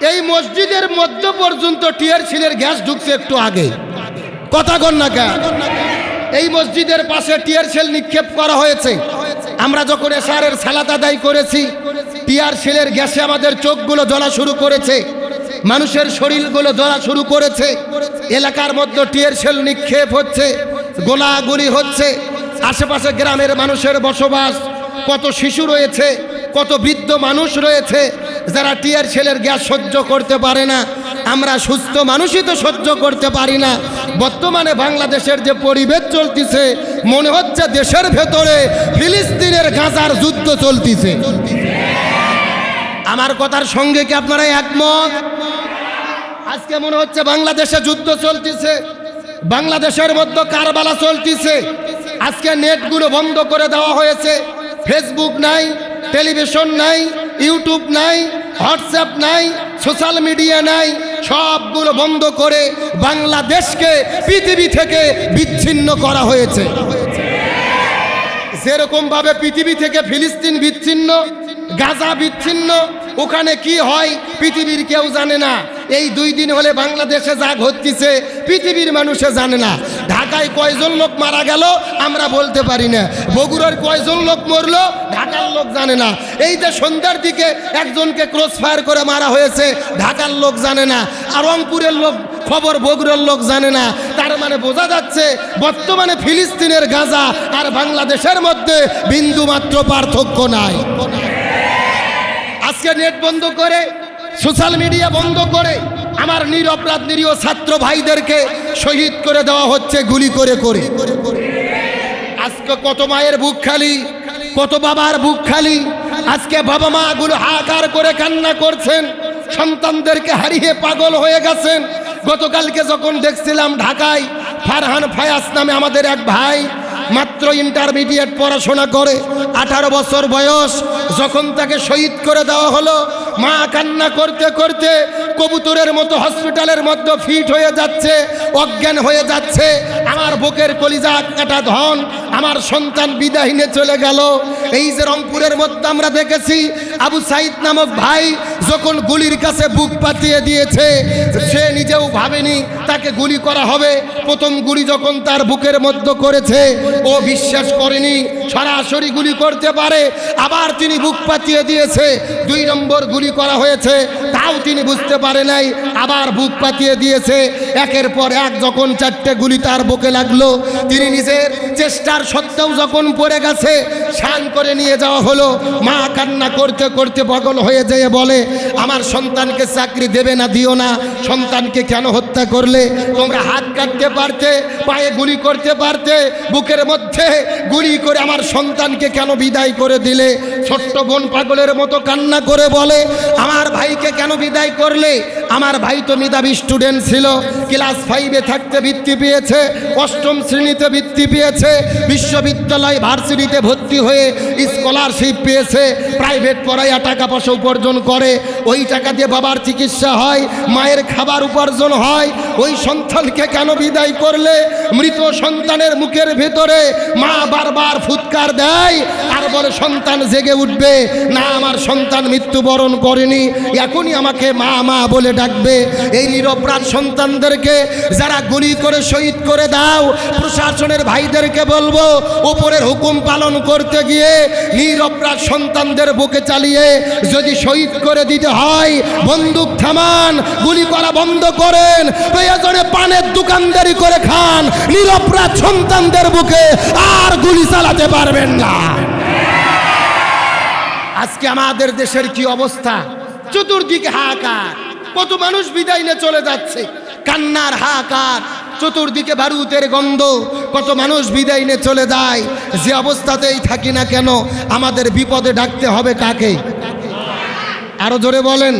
এই মসজিদের মধ্য পর্যন্ত টিয়ার শিলের গ্যাস ঢুকছে একটু আগে, কথা কন না কেন? এই মসজিদের পাশে টিয়ার শিল নিক্ষেপ করা হয়েছে। আমরা যখন এশারের সালাত আদায় করেছি, টিয়ার শিলের গ্যাসে আমাদের চোখগুলো জ্বলা শুরু করেছে, মানুষের শরীরগুলো জ্বলা শুরু করেছে। এলাকার মধ্যে টিয়ার শিল নিক্ষেপ হচ্ছে, গোলাগুলি হচ্ছে। আশেপাশে গ্রামের মানুষের বসবাস, কত শিশু রয়েছে, কত বৃদ্ধ মানুষ রয়েছে যারা টিয়ার শিলের গ্যাস সহ্য করতে পারে না। আমরা সুস্থ মানুষই তো সহ্য করতে পারি না। বর্তমানে বাংলাদেশের যে পরিবেশ চলতেছে, মনে হচ্ছে দেশের ভেতরে ফিলিস্তিনের গাজার যুদ্ধ চলতেছে। আমার কথার সঙ্গে কি আপনারা একমত? আজকে মনে হচ্ছে বাংলাদেশে যুদ্ধ চলতেছে, বাংলাদেশের মধ্যে কারবালা চলতেছে। আজকে নেটগুলো বন্ধ করে দেওয়া হয়েছে, ফেসবুক নাই, টেলিভিশন নাই, ইউটিউব নাই, হোয়াটসঅ্যাপ নাই, সোশ্যাল মিডিয়া নাই, সবগুলো বন্ধ করে বাংলাদেশকে পৃথিবী থেকে বিচ্ছিন্ন করা হয়েছে। যেরকম ভাবে পৃথিবী থেকে ফিলিস্তিন বিচ্ছিন্ন, গাজা বিচ্ছিন্ন, ওখানে কি হয় পৃথিবীর কেউ জানে না। এই 2 দিন হলে বাংলাদেশে যা ঘটছে পৃথিবীর মানুষে জানে না। ঢাকায় কয়জন লোক মারা গেল আমরা বলতে পারি না, বগুড়ার কয়জন লোক মরলো ঢাকার লোক জানে না। এই যে সন্ধ্যার দিকে একজনকে ক্রস ফায়ার করে মারা হয়েছে, ঢাকার লোক জানে না, আর রংপুরের লোক খবর বগুড়ার লোক জানে না। তার মানে বোঝা যাচ্ছে বর্তমানে ফিলিস্তিনের গাজা আর বাংলাদেশের মধ্যে বিন্দুমাত্র পার্থক্য নাই। আজকে নেট বন্ধ করে, সোশ্যাল মিডিয়া বন্ধ করে আমার নিরপরাধ নিরীহ ছাত্র ভাইদেরকে শহীদ করে দেওয়া হচ্ছে গুলি করে করে। আজকে কত মায়ের বুক খালি, কত বাবার বুক খালি। আজকে বাবা মা গুলো হাহাকার করে কান্না করছেন, সন্তানদেরকে হারিয়ে পাগল হয়ে গেছেন। গতকালকে যখন দেখছিলাম ঢাকায় ফারহান ফায়াজ নামে আমাদের এক ভাই, মাত্র ইন্টারমিডিয়েট পড়াশোনা করে, 18 বছর বয়স, যখন তাকে শহীদ করে দেওয়া হলো, মা কান্না করতে করতে কবুতরের মতো হসপিটালের মধ্যে ফিট হয়ে যাচ্ছে, অজ্ঞান হয়ে যাচ্ছে। আমার বুকের কলিজা কাটা ধন, আমার সন্তান বিদাহীনে চলে গেল। এই যে রংপুরের মধ্যে আমরা দেখেছি আবু সাইদ নামক ভাই যখন গুলির কাছে বুক পাতিয়ে দিয়েছে, সে নিজেও ভাবেনি তাকে গুলি করা হবে। প্রথম গুলি যখন তার বুকের মধ্যে করেছে, ও বিশ্বাস করেনি সরাসরি গুলি করতে পারে। আবার তিনি বুক পাতিয়ে দিয়েছে, 2 নম্বর গুলি করা হয়েছে, তাও তিনি বুঝতে পারে নাই, আবার বুক পাতিয়ে দিয়েছে। একের পর এক যখন 4টে গুলি তার বুকে লাগলো, তিনি নিজের চেষ্টার সত্ত্বেও যখন পড়ে গেছে, শান করে নিয়ে যাওয়া হলো। মা কান্না করতে করতে পাগল হয়ে যেয়ে বলে, আমার সন্তানকে চাকরি দেবে না, দিও না, সন্তানকে কেন হত্যা করলে? তোমরা হাত কাটতে পারতে, পায়ে গুলি করতে পারতে, বুকের মধ্যে গুলি করে আমার সন্তানকে কেন বিদায় করে দিলে? ছোট্ট বোন পাগলের মতো কান্না করে বলে, আমার ভাইকে কেন বিদায় করলে? আমার ভাই তো মেধাবী স্টুডেন্ট ছিল, ক্লাস 5-এ থাকতে বৃত্তি পেয়েছে, 8ম শ্রেণীতে বৃত্তি পেয়েছে, বিশ্ববিদ্যালয় ভার্সিটিতে ভর্তি হয়ে স্কলারশিপ পেয়েছে, প্রাইভেট পড়াইয়া টাকা পয়সা উপার্জন করে, ওই টাকা দিয়ে বাবার চিকিৎসা হয়, মায়ের খাবার উপার্জন হয়। ওই সন্তানকে কেন বিদায় করলে? মৃত সন্তানের মুখের ভেতরে মা বারবার ফুৎকার দেয় আর বলে সন্তান জেগে উঠবে না, আমার সন্তান মৃত্যুবরণ করেনি, এখনই আমাকে মা মা বলে ডাকবে। এই নিরপরাধ সন্তানদেরকে যারা গুলি করে শহীদ করে দাও, প্রশাসনের ভাইদেরকে বলবো, উপরের হুকুম পালন করতে গিয়ে নিরপরাধ সন্তানদের বুকে চালিয়ে যদি শহীদ করে দিতে হয়, বন্দুক থামান, গুলি করা বন্ধ করেন, প্রয়োজনে পানের দোকানদারি করে খান, নিরপরাধ সন্তানদের বুকে আর গুলি চালাতে পারবেন না। আজকে আমাদের দেশের কি অবস্থা? চতুর্দিকে হাহাকার, কত মানুষ বিদায় নিয়ে চলে যাচ্ছে, কান্নার হাহাকার, চতুর্দিকে বারুদের গন্ধ, কত মানুষ বিদায় নিয়ে চলে যায়। যে অবস্থাতেই থাকি না কেন আমাদের বিপদে ডাকতে হবে কাকে? আরো জোরে বলেন।